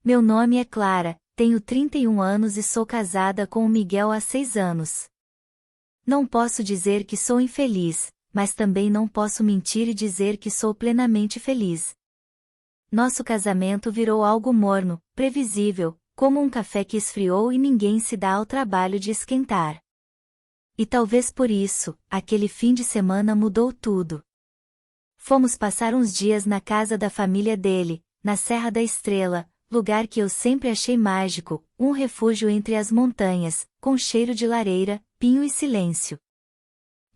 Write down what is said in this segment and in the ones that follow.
Meu nome é Clara, tenho 31 anos e sou casada com o Miguel há 6 anos. Não posso dizer que sou infeliz, mas também não posso mentir e dizer que sou plenamente feliz. Nosso casamento virou algo morno, previsível, como um café que esfriou e ninguém se dá ao trabalho de esquentar. E talvez por isso, aquele fim de semana mudou tudo. Fomos passar uns dias na casa da família dele, na Serra da Estrela, lugar que eu sempre achei mágico, um refúgio entre as montanhas, com cheiro de lareira, pinho e silêncio.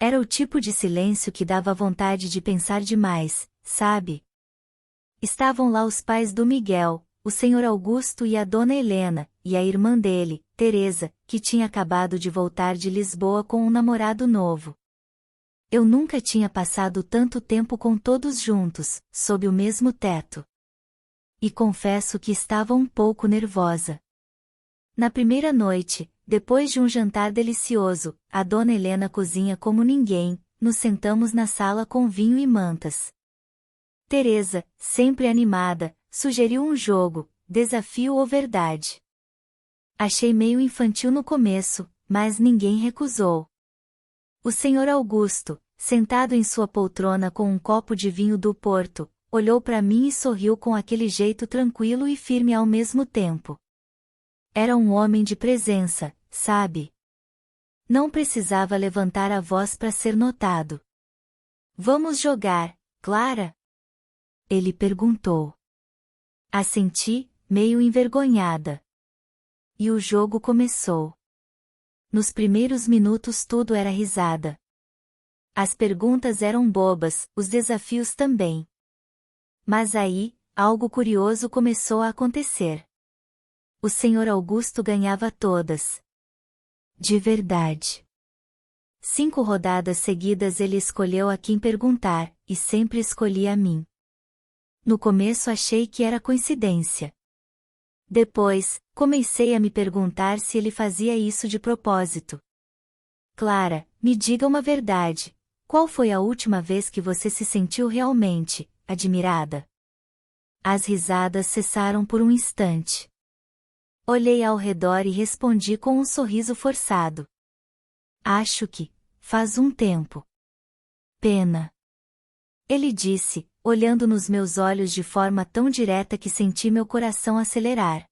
Era o tipo de silêncio que dava vontade de pensar demais, sabe? Estavam lá os pais do Miguel, o senhor Augusto e a dona Helena, e a irmã dele, Teresa, que tinha acabado de voltar de Lisboa com um namorado novo. Eu nunca tinha passado tanto tempo com todos juntos, sob o mesmo teto. E confesso que estava um pouco nervosa. Na primeira noite, depois de um jantar delicioso, a dona Helena cozinha como ninguém, nos sentamos na sala com vinho e mantas. Teresa, sempre animada, sugeriu um jogo, desafio ou verdade. Achei meio infantil no começo, mas ninguém recusou. O senhor Augusto, sentado em sua poltrona com um copo de vinho do Porto, olhou para mim e sorriu com aquele jeito tranquilo e firme ao mesmo tempo. Era um homem de presença, sabe? Não precisava levantar a voz para ser notado. Vamos jogar, Clara? Ele perguntou. Assenti, meio envergonhada. E o jogo começou. Nos primeiros minutos tudo era risada. As perguntas eram bobas, os desafios também. Mas aí, algo curioso começou a acontecer. O senhor Augusto ganhava todas. De verdade. 5 rodadas seguidas ele escolheu a quem perguntar, e sempre escolhia a mim. No começo achei que era coincidência. Depois, comecei a me perguntar se ele fazia isso de propósito. Clara, me diga uma verdade. Qual foi a última vez que você se sentiu realmente admirada? As risadas cessaram por um instante. Olhei ao redor e respondi com um sorriso forçado. Acho que faz um tempo. Pena. Ele disse, olhando nos meus olhos de forma tão direta que senti meu coração acelerar.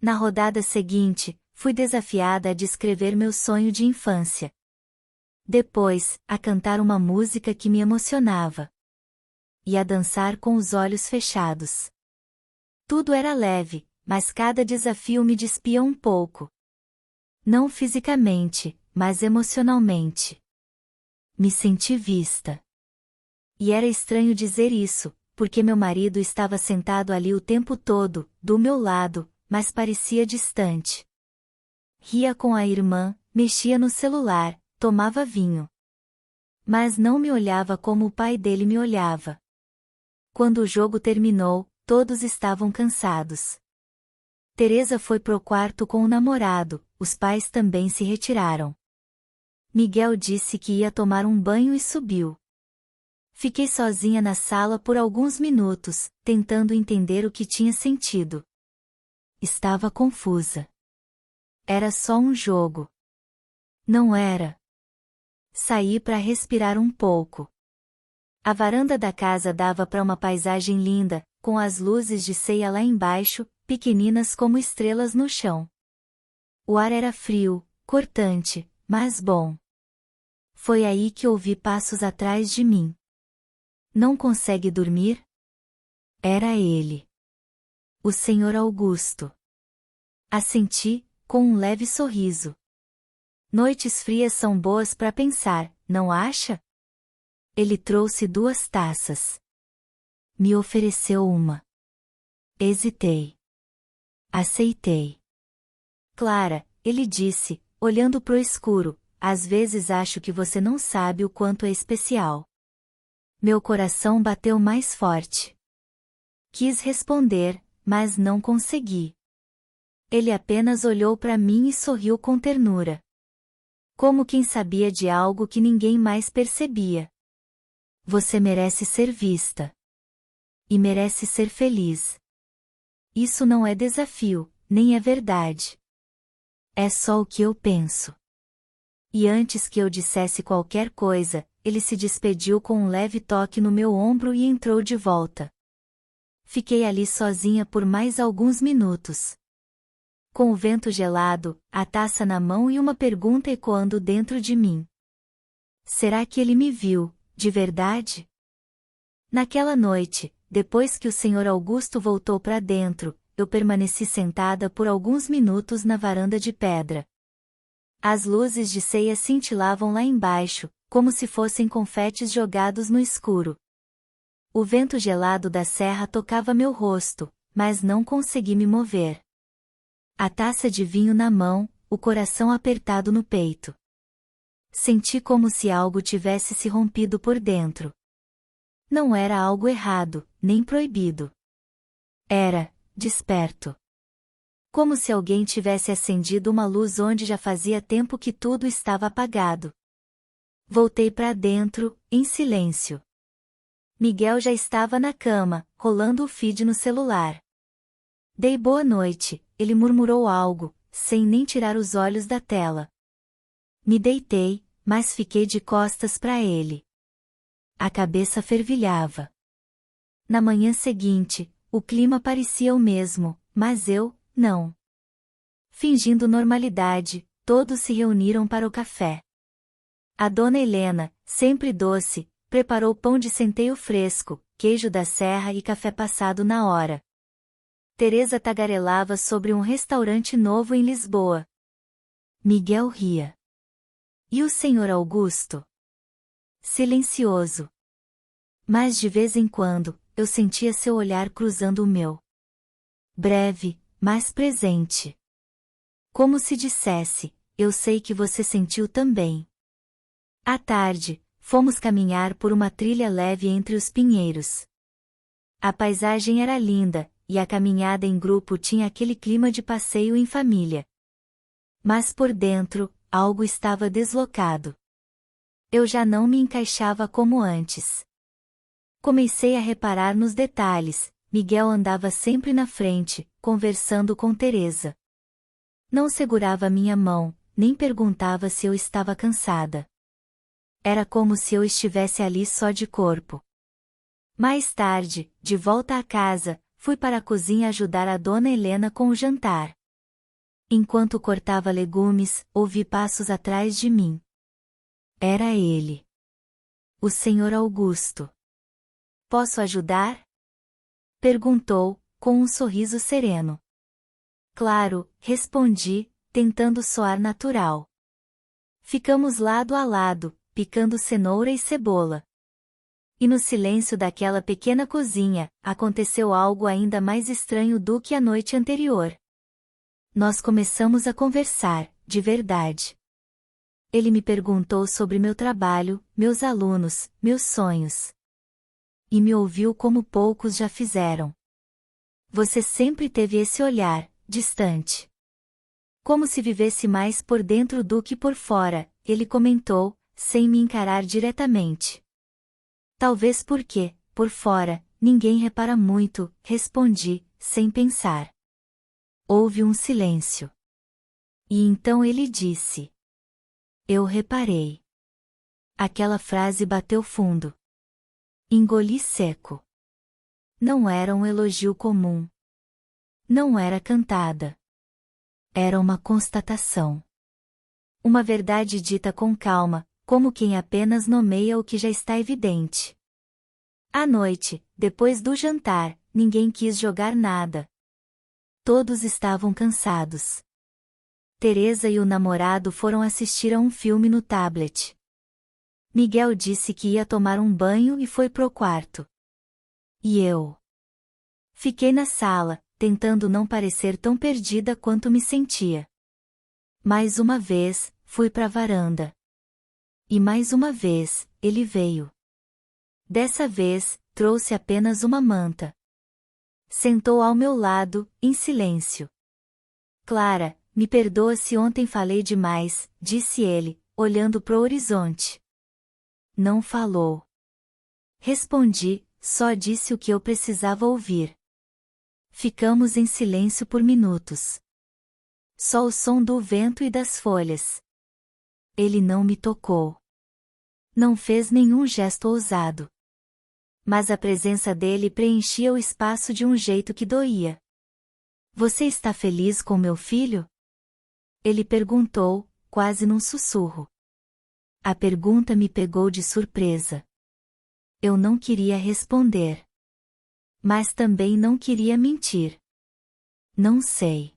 Na rodada seguinte, fui desafiada a descrever meu sonho de infância. Depois, a cantar uma música que me emocionava. E a dançar com os olhos fechados. Tudo era leve, mas cada desafio me despia um pouco. Não fisicamente, mas emocionalmente. Me senti vista. E era estranho dizer isso, porque meu marido estava sentado ali o tempo todo, do meu lado, mas parecia distante. Ria com a irmã, mexia no celular, tomava vinho. Mas não me olhava como o pai dele me olhava. Quando o jogo terminou, todos estavam cansados. Teresa foi pro quarto com o namorado, os pais também se retiraram. Miguel disse que ia tomar um banho e subiu. Fiquei sozinha na sala por alguns minutos, tentando entender o que tinha sentido. Estava confusa. Era só um jogo. Não era. Saí para respirar um pouco. A varanda da casa dava para uma paisagem linda, com as luzes de ceia lá embaixo, pequeninas como estrelas no chão. O ar era frio, cortante, mas bom. Foi aí que ouvi passos atrás de mim. Não consegue dormir? Era ele. O senhor Augusto. Assenti, com um leve sorriso. Noites frias são boas para pensar, não acha? Ele trouxe 2 taças. Me ofereceu uma. Hesitei. Aceitei. Clara, ele disse, olhando pro escuro, às vezes acho que você não sabe o quanto é especial. Meu coração bateu mais forte. Quis responder, mas não consegui. Ele apenas olhou para mim e sorriu com ternura. Como quem sabia de algo que ninguém mais percebia. Você merece ser vista. E merece ser feliz. Isso não é desafio, nem é verdade. É só o que eu penso. E antes que eu dissesse qualquer coisa, ele se despediu com um leve toque no meu ombro e entrou de volta. Fiquei ali sozinha por mais alguns minutos. Com o vento gelado, a taça na mão e uma pergunta ecoando dentro de mim. Será que ele me viu, de verdade? Naquela noite, depois que o Sr. Augusto voltou para dentro, eu permaneci sentada por alguns minutos na varanda de pedra. As luzes de ceia cintilavam lá embaixo, como se fossem confetes jogados no escuro. O vento gelado da serra tocava meu rosto, mas não consegui me mover. A taça de vinho na mão, o coração apertado no peito. Senti como se algo tivesse se rompido por dentro. Não era algo errado, nem proibido. Era, desperto. Como se alguém tivesse acendido uma luz onde já fazia tempo que tudo estava apagado. Voltei para dentro, em silêncio. Miguel já estava na cama, rolando o feed no celular. Dei boa noite, ele murmurou algo, sem nem tirar os olhos da tela. Me deitei, mas fiquei de costas para ele. A cabeça fervilhava. Na manhã seguinte, o clima parecia o mesmo, mas eu, não. Fingindo normalidade, todos se reuniram para o café. A dona Helena, sempre doce, preparou pão de centeio fresco, queijo da serra e café passado na hora. Teresa tagarelava sobre um restaurante novo em Lisboa. Miguel ria. E o Sr. Augusto? Silencioso. Mas de vez em quando, eu sentia seu olhar cruzando o meu. Breve, mas presente. Como se dissesse, eu sei que você sentiu também. À tarde, fomos caminhar por uma trilha leve entre os pinheiros. A paisagem era linda, e a caminhada em grupo tinha aquele clima de passeio em família. Mas por dentro, algo estava deslocado. Eu já não me encaixava como antes. Comecei a reparar nos detalhes. Miguel andava sempre na frente, conversando com Teresa. Não segurava minha mão, nem perguntava se eu estava cansada. Era como se eu estivesse ali só de corpo. Mais tarde, de volta à casa, fui para a cozinha ajudar a dona Helena com o jantar. Enquanto cortava legumes, ouvi passos atrás de mim. Era ele. O Sr. Augusto. Posso ajudar? Perguntou, com um sorriso sereno. Claro, respondi, tentando soar natural. Ficamos lado a lado, picando cenoura e cebola. E no silêncio daquela pequena cozinha, aconteceu algo ainda mais estranho do que a noite anterior. Nós começamos a conversar, de verdade. Ele me perguntou sobre meu trabalho, meus alunos, meus sonhos. E me ouviu como poucos já fizeram. Você sempre teve esse olhar, distante. Como se vivesse mais por dentro do que por fora, ele comentou, sem me encarar diretamente. Talvez porque, por fora, ninguém repara muito, respondi, sem pensar. Houve um silêncio. E então ele disse. Eu reparei. Aquela frase bateu fundo. Engoli seco. Não era um elogio comum. Não era cantada. Era uma constatação. Uma verdade dita com calma, como quem apenas nomeia o que já está evidente. À noite, depois do jantar, ninguém quis jogar nada. Todos estavam cansados. Teresa e o namorado foram assistir a um filme no tablet. Miguel disse que ia tomar um banho e foi pro quarto. E eu? Fiquei na sala, tentando não parecer tão perdida quanto me sentia. Mais uma vez, fui pra varanda. E mais uma vez, ele veio. Dessa vez, trouxe apenas uma manta. Sentou ao meu lado, em silêncio. Clara, me perdoa se ontem falei demais, disse ele, olhando pro horizonte. Não falou. Respondi, só disse o que eu precisava ouvir. Ficamos em silêncio por minutos. Só o som do vento e das folhas. Ele não me tocou. Não fez nenhum gesto ousado. Mas a presença dele preenchia o espaço de um jeito que doía. Você está feliz com meu filho? Ele perguntou, quase num sussurro. A pergunta me pegou de surpresa. Eu não queria responder. Mas também não queria mentir. Não sei.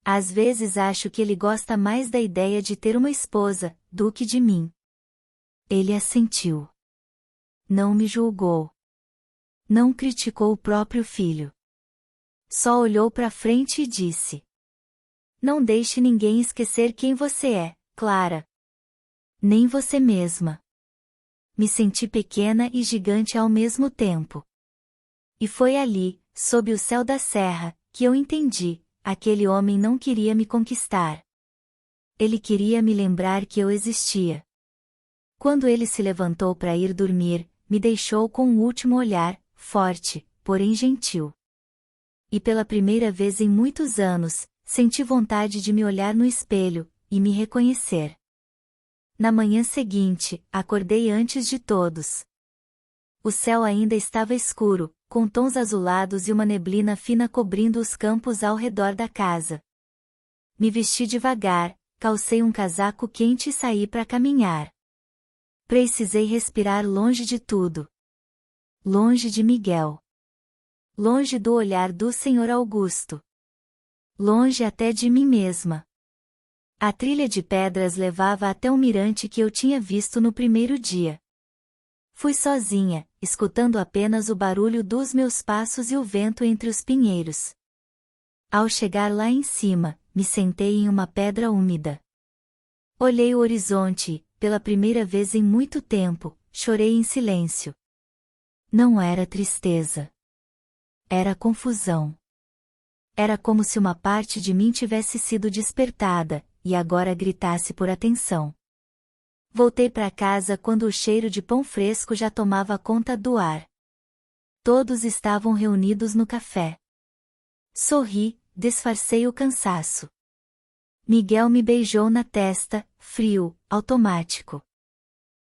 Às vezes acho que ele gosta mais da ideia de ter uma esposa, do que de mim. Ele assentiu. Não me julgou. Não criticou o próprio filho. Só olhou para frente e disse: Não deixe ninguém esquecer quem você é, Clara. Nem você mesma. Me senti pequena e gigante ao mesmo tempo. E foi ali, sob o céu da serra, que eu entendi: aquele homem não queria me conquistar. Ele queria me lembrar que eu existia. Quando ele se levantou para ir dormir, me deixou com um último olhar, forte, porém gentil. E pela primeira vez em muitos anos, senti vontade de me olhar no espelho, e me reconhecer. Na manhã seguinte, acordei antes de todos. O céu ainda estava escuro, com tons azulados e uma neblina fina cobrindo os campos ao redor da casa. Me vesti devagar, calcei um casaco quente e saí para caminhar. Precisei respirar longe de tudo. Longe de Miguel. Longe do olhar do Sr. Augusto. Longe até de mim mesma. A trilha de pedras levava até o mirante que eu tinha visto no primeiro dia. Fui sozinha, escutando apenas o barulho dos meus passos e o vento entre os pinheiros. Ao chegar lá em cima, me sentei em uma pedra úmida. Olhei o horizonte e, pela primeira vez em muito tempo, chorei em silêncio. Não era tristeza. Era confusão. Era como se uma parte de mim tivesse sido despertada, e agora gritasse por atenção. Voltei para casa quando o cheiro de pão fresco já tomava conta do ar. Todos estavam reunidos no café. Sorri, disfarcei o cansaço. Miguel me beijou na testa, frio, automático.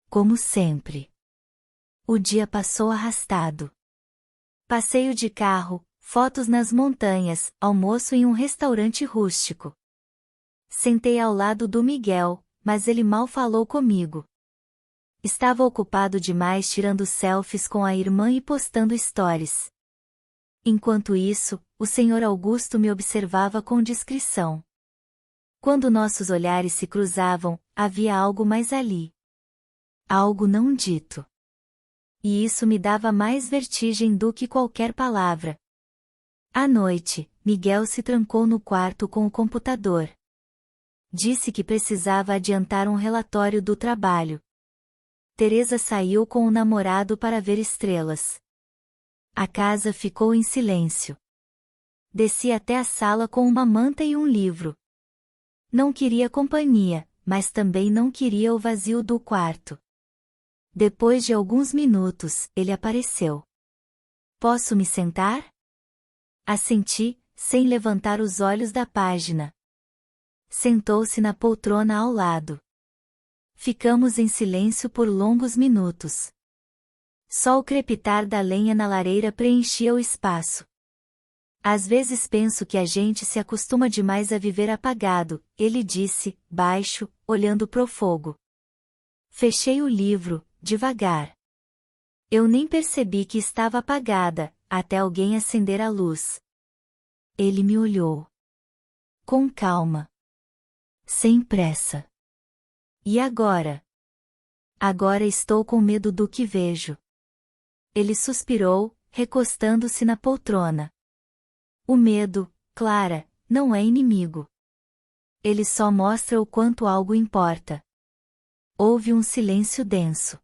Como sempre. O dia passou arrastado. Passeio de carro, fotos nas montanhas, almoço em um restaurante rústico. Sentei ao lado do Miguel, mas ele mal falou comigo. Estava ocupado demais tirando selfies com a irmã e postando stories. Enquanto isso, o Sr. Augusto me observava com discrição. Quando nossos olhares se cruzavam, havia algo mais ali. Algo não dito. E isso me dava mais vertigem do que qualquer palavra. À noite, Miguel se trancou no quarto com o computador. Disse que precisava adiantar um relatório do trabalho. Teresa saiu com o namorado para ver estrelas. A casa ficou em silêncio. Desci até a sala com uma manta e um livro. Não queria companhia, mas também não queria o vazio do quarto. Depois de alguns minutos, ele apareceu. Posso me sentar? Assenti, sem levantar os olhos da página. Sentou-se na poltrona ao lado. Ficamos em silêncio por longos minutos. Só o crepitar da lenha na lareira preenchia o espaço. Às vezes penso que a gente se acostuma demais a viver apagado, ele disse, baixo, olhando pro fogo. Fechei o livro, devagar. Eu nem percebi que estava apagada, até alguém acender a luz. Ele me olhou. Com calma. Sem pressa. E agora? Agora estou com medo do que vejo. Ele suspirou, recostando-se na poltrona. O medo, Clara, não é inimigo. Ele só mostra o quanto algo importa. Houve um silêncio denso.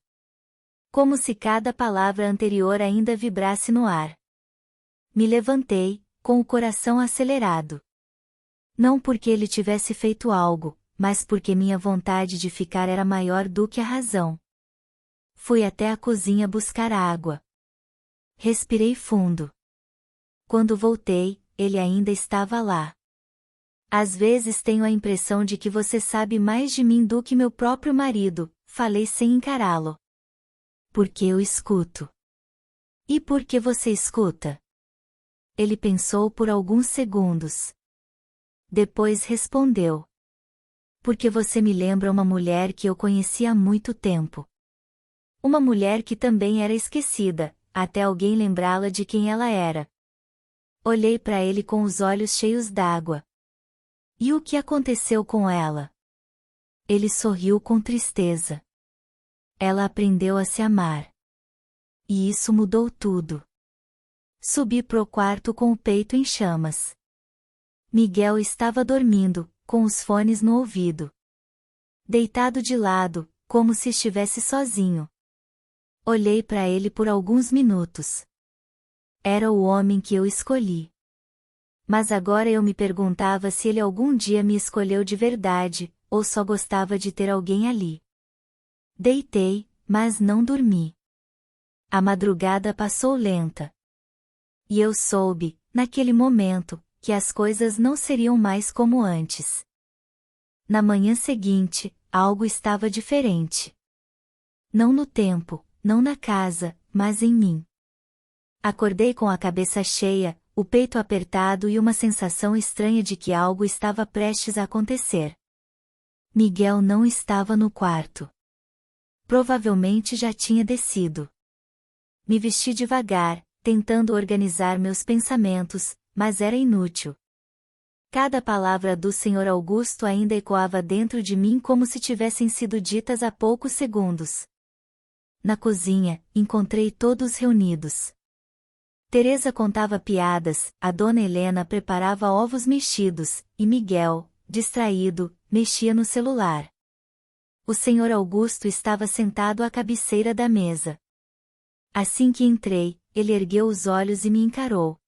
Como se cada palavra anterior ainda vibrasse no ar. Me levantei, com o coração acelerado. Não porque ele tivesse feito algo, mas porque minha vontade de ficar era maior do que a razão. Fui até a cozinha buscar água. Respirei fundo. quando voltei, ele ainda estava lá. Às vezes tenho a impressão de que você sabe mais de mim do que meu próprio marido, falei sem encará-lo. Porque eu escuto. E por que você escuta? Ele pensou por alguns segundos. Depois respondeu. Porque você me lembra uma mulher que eu conheci há muito tempo. Uma mulher que também era esquecida, até alguém lembrá-la de quem ela era. Olhei para ele com os olhos cheios d'água. E o que aconteceu com ela? Ele sorriu com tristeza. Ela aprendeu a se amar. E isso mudou tudo. Subi pro quarto com o peito em chamas. Miguel estava dormindo, com os fones no ouvido. Deitado de lado, como se estivesse sozinho. Olhei para ele por alguns minutos. Era o homem que eu escolhi. Mas agora eu me perguntava se ele algum dia me escolheu de verdade, ou só gostava de ter alguém ali. Deitei, mas não dormi. A madrugada passou lenta. E eu soube, naquele momento, que as coisas não seriam mais como antes. Na manhã seguinte, algo estava diferente. Não no tempo, não na casa, mas em mim. Acordei com a cabeça cheia, o peito apertado e uma sensação estranha de que algo estava prestes a acontecer. Miguel não estava no quarto. Provavelmente já tinha descido. Me vesti devagar, tentando organizar meus pensamentos, mas era inútil. Cada palavra do Sr. Augusto ainda ecoava dentro de mim como se tivessem sido ditas há poucos segundos. Na cozinha, encontrei todos reunidos. Teresa contava piadas, a dona Helena preparava ovos mexidos, e Miguel, distraído, mexia no celular. O Sr. Augusto estava sentado à cabeceira da mesa. Assim que entrei, ele ergueu os olhos e me encarou.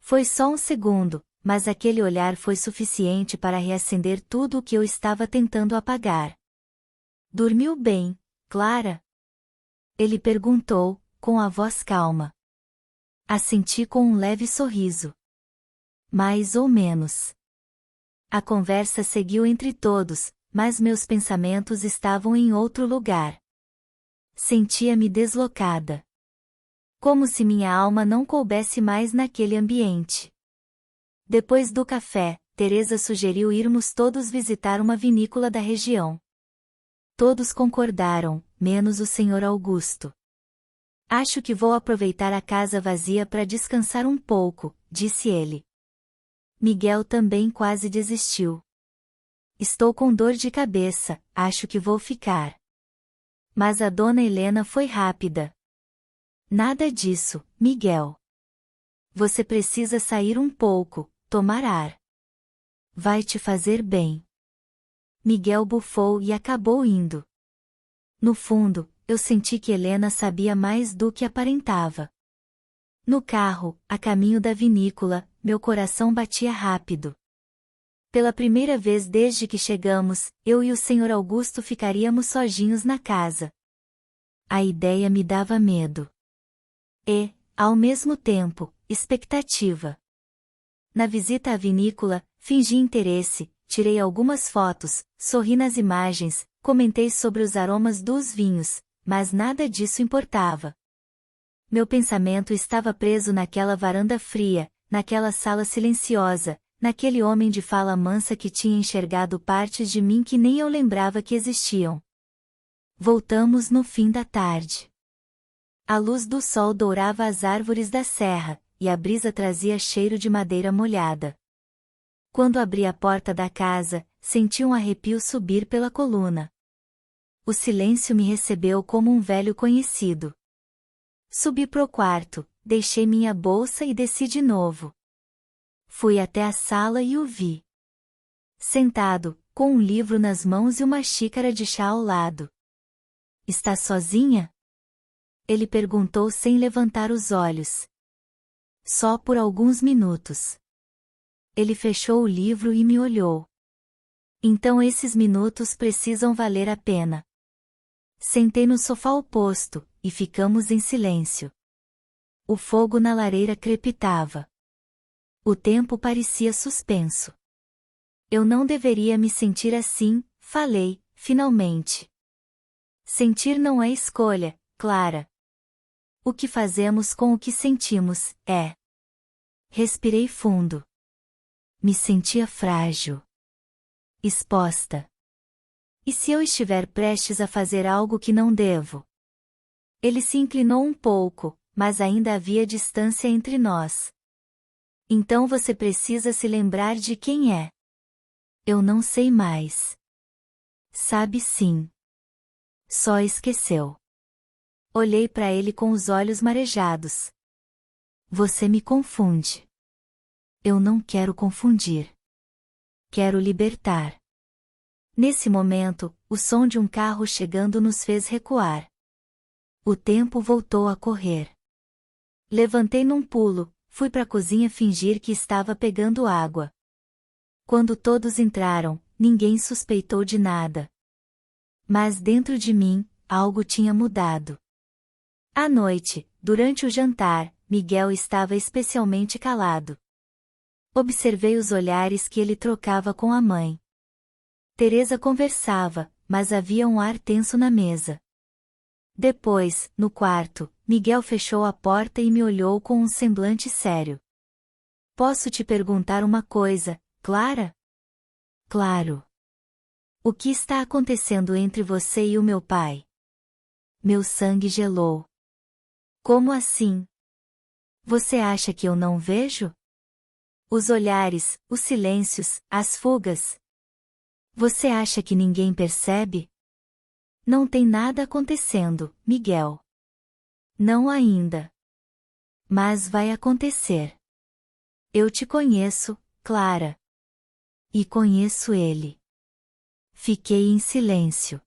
Foi só um segundo, mas aquele olhar foi suficiente para reacender tudo o que eu estava tentando apagar. Dormiu bem, Clara? Ele perguntou, com a voz calma. Assenti com um leve sorriso. Mais ou menos. A conversa seguiu entre todos, mas meus pensamentos estavam em outro lugar. Sentia-me deslocada. Como se minha alma não coubesse mais naquele ambiente. Depois do café, Teresa sugeriu irmos todos visitar uma vinícola da região. Todos concordaram, menos o Sr. Augusto. Acho que vou aproveitar a casa vazia para descansar um pouco, disse ele. Miguel também quase desistiu. Estou com dor de cabeça, acho que vou ficar. Mas a dona Helena foi rápida. Nada disso, Miguel. Você precisa sair um pouco, tomar ar. Vai te fazer bem. Miguel bufou e acabou indo. No fundo, eu senti que Helena sabia mais do que aparentava. No carro, a caminho da vinícola, meu coração batia rápido. Pela primeira vez desde que chegamos, eu e o Sr. Augusto ficaríamos sozinhos na casa. A ideia me dava medo. E, ao mesmo tempo, expectativa. Na visita à vinícola, fingi interesse, tirei algumas fotos, sorri nas imagens, comentei sobre os aromas dos vinhos, mas nada disso importava. Meu pensamento estava preso naquela varanda fria, naquela sala silenciosa, naquele homem de fala mansa que tinha enxergado partes de mim que nem eu lembrava que existiam. Voltamos no fim da tarde. A luz do sol dourava as árvores da serra, e a brisa trazia cheiro de madeira molhada. Quando abri a porta da casa, senti um arrepio subir pela coluna. O silêncio me recebeu como um velho conhecido. Subi pro quarto, deixei minha bolsa e desci de novo. Fui até a sala e o vi. Sentado, com um livro nas mãos e uma xícara de chá ao lado. Está sozinha? Ele perguntou sem levantar os olhos. Só por alguns minutos. Ele fechou o livro e me olhou. Então esses minutos precisam valer a pena. Sentei no sofá oposto, e ficamos em silêncio. O fogo na lareira crepitava. O tempo parecia suspenso. Eu não deveria me sentir assim, falei, finalmente. Sentir não é escolha, Clara. O que fazemos com o que sentimos, é. Respirei fundo. Me sentia frágil. Exposta. E se eu estiver prestes a fazer algo que não devo? Ele se inclinou um pouco, mas ainda havia distância entre nós. Então você precisa se lembrar de quem é. Eu não sei mais. Sabe sim. Só esqueceu. Olhei para ele com os olhos marejados. Você me confunde. Eu não quero confundir. Quero libertar. Nesse momento, o som de um carro chegando nos fez recuar. O tempo voltou a correr. Levantei num pulo, fui para a cozinha fingir que estava pegando água. Quando todos entraram, ninguém suspeitou de nada. Mas dentro de mim, algo tinha mudado. À noite, durante o jantar, Miguel estava especialmente calado. Observei os olhares que ele trocava com a mãe. Teresa conversava, mas havia um ar tenso na mesa. Depois, no quarto, Miguel fechou a porta e me olhou com um semblante sério. Posso te perguntar uma coisa, Clara? Claro. O que está acontecendo entre você e o meu pai? Meu sangue gelou. Como assim? Você acha que eu não vejo? Os olhares, os silêncios, as fugas. Você acha que ninguém percebe? Não tem nada acontecendo, Miguel. Não ainda. Mas vai acontecer. Eu te conheço, Clara. E conheço ele. Fiquei em silêncio.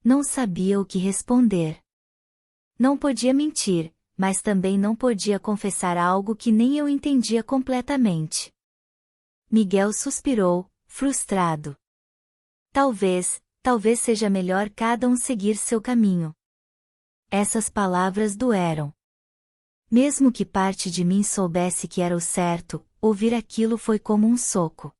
Não sabia o que responder. Não podia mentir, mas também não podia confessar algo que nem eu entendia completamente. Miguel suspirou, frustrado. Talvez seja melhor cada um seguir seu caminho. Essas palavras doeram. Mesmo que parte de mim soubesse que era o certo, ouvir aquilo foi como um soco.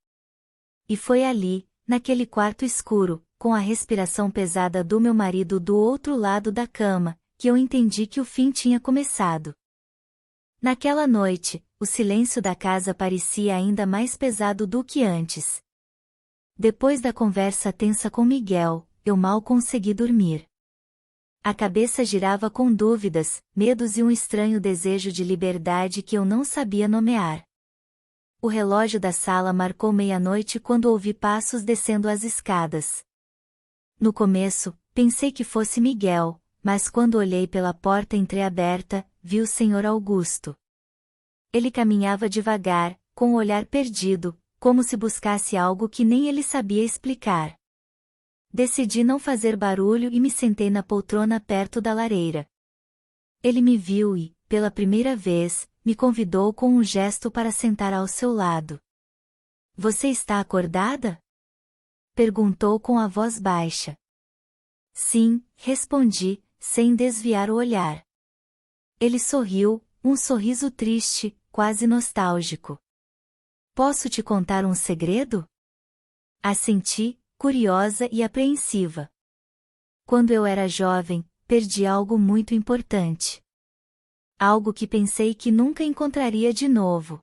E foi ali, naquele quarto escuro, com a respiração pesada do meu marido do outro lado da cama, que eu entendi que o fim tinha começado. Naquela noite, o silêncio da casa parecia ainda mais pesado do que antes. Depois da conversa tensa com Miguel, eu mal consegui dormir. A cabeça girava com dúvidas, medos e um estranho desejo de liberdade que eu não sabia nomear. O relógio da sala marcou meia-noite quando ouvi passos descendo as escadas. No começo, pensei que fosse Miguel, mas quando olhei pela porta entreaberta, vi o Sr. Augusto. Ele caminhava devagar, com o olhar perdido, como se buscasse algo que nem ele sabia explicar. Decidi não fazer barulho e me sentei na poltrona perto da lareira. Ele me viu e, pela primeira vez, me convidou com um gesto para sentar ao seu lado. Você está acordada? Perguntou com a voz baixa. Sim, respondi, sem desviar o olhar. Ele sorriu, um sorriso triste, quase nostálgico. Posso te contar um segredo? Assenti, curiosa e apreensiva. Quando eu era jovem, perdi algo muito importante. Algo que pensei que nunca encontraria de novo.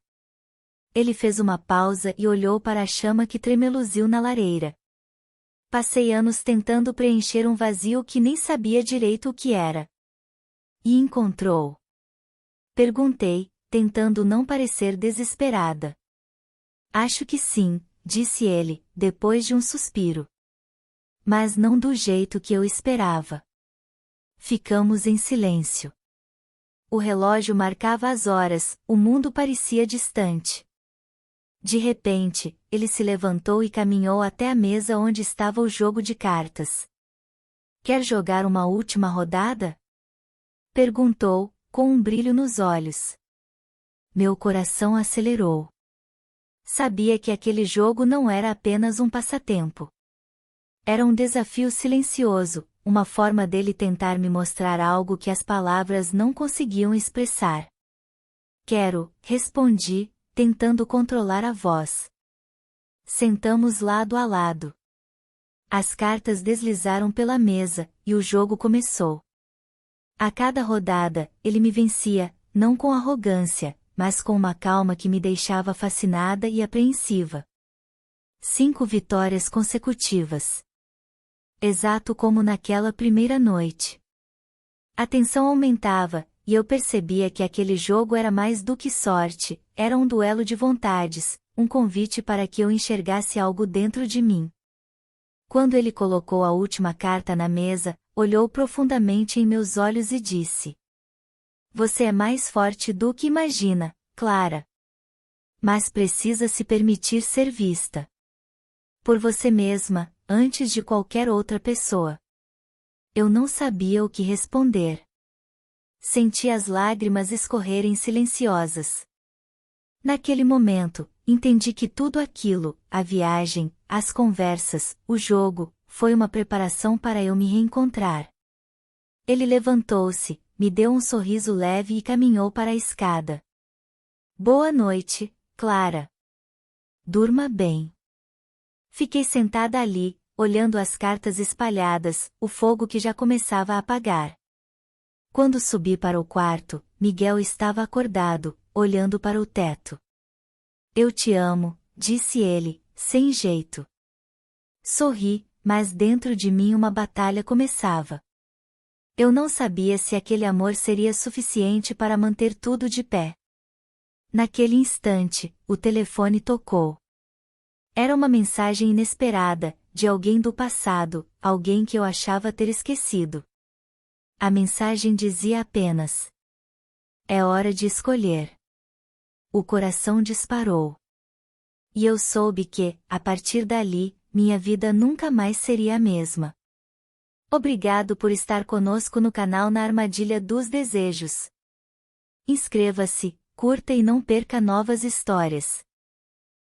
Ele fez uma pausa e olhou para a chama que tremeluziu na lareira. Passei anos tentando preencher um vazio que nem sabia direito o que era. E encontrou? Perguntei, tentando não parecer desesperada. Acho que sim, disse ele, depois de um suspiro. Mas não do jeito que eu esperava. Ficamos em silêncio. O relógio marcava as horas, o mundo parecia distante. De repente, ele se levantou e caminhou até a mesa onde estava o jogo de cartas. Quer jogar uma última rodada? Perguntou, com um brilho nos olhos. Meu coração acelerou. Sabia que aquele jogo não era apenas um passatempo. Era um desafio silencioso, uma forma dele tentar me mostrar algo que as palavras não conseguiam expressar. Quero, respondi, tentando controlar a voz. Sentamos lado a lado. As cartas deslizaram pela mesa, e o jogo começou. A cada rodada, ele me vencia, não com arrogância, mas com uma calma que me deixava fascinada e apreensiva. 5 vitórias consecutivas. Exato como naquela primeira noite. A tensão aumentava, e eu percebia que aquele jogo era mais do que sorte, era um duelo de vontades, um convite para que eu enxergasse algo dentro de mim. Quando ele colocou a última carta na mesa, olhou profundamente em meus olhos e disse: "Você é mais forte do que imagina, Clara. Mas precisa se permitir ser vista. Por você mesma, antes de qualquer outra pessoa." Eu não sabia o que responder. Senti as lágrimas escorrerem silenciosas. Naquele momento, entendi que tudo aquilo, a viagem, as conversas, o jogo, foi uma preparação para eu me reencontrar. Ele levantou-se, me deu um sorriso leve e caminhou para a escada. "Boa noite, Clara. Durma bem." Fiquei sentada ali, olhando as cartas espalhadas, o fogo que já começava a apagar. Quando subi para o quarto, Miguel estava acordado, olhando para o teto. "Eu te amo", disse ele, sem jeito. Sorri, mas dentro de mim uma batalha começava. Eu não sabia se aquele amor seria suficiente para manter tudo de pé. Naquele instante, o telefone tocou. Era uma mensagem inesperada, de alguém do passado, alguém que eu achava ter esquecido. A mensagem dizia apenas: "É hora de escolher." O coração disparou. E eu soube que, a partir dali, minha vida nunca mais seria a mesma. Obrigado por estar conosco no canal Na Armadilha dos Desejos. Inscreva-se, curta e não perca novas histórias.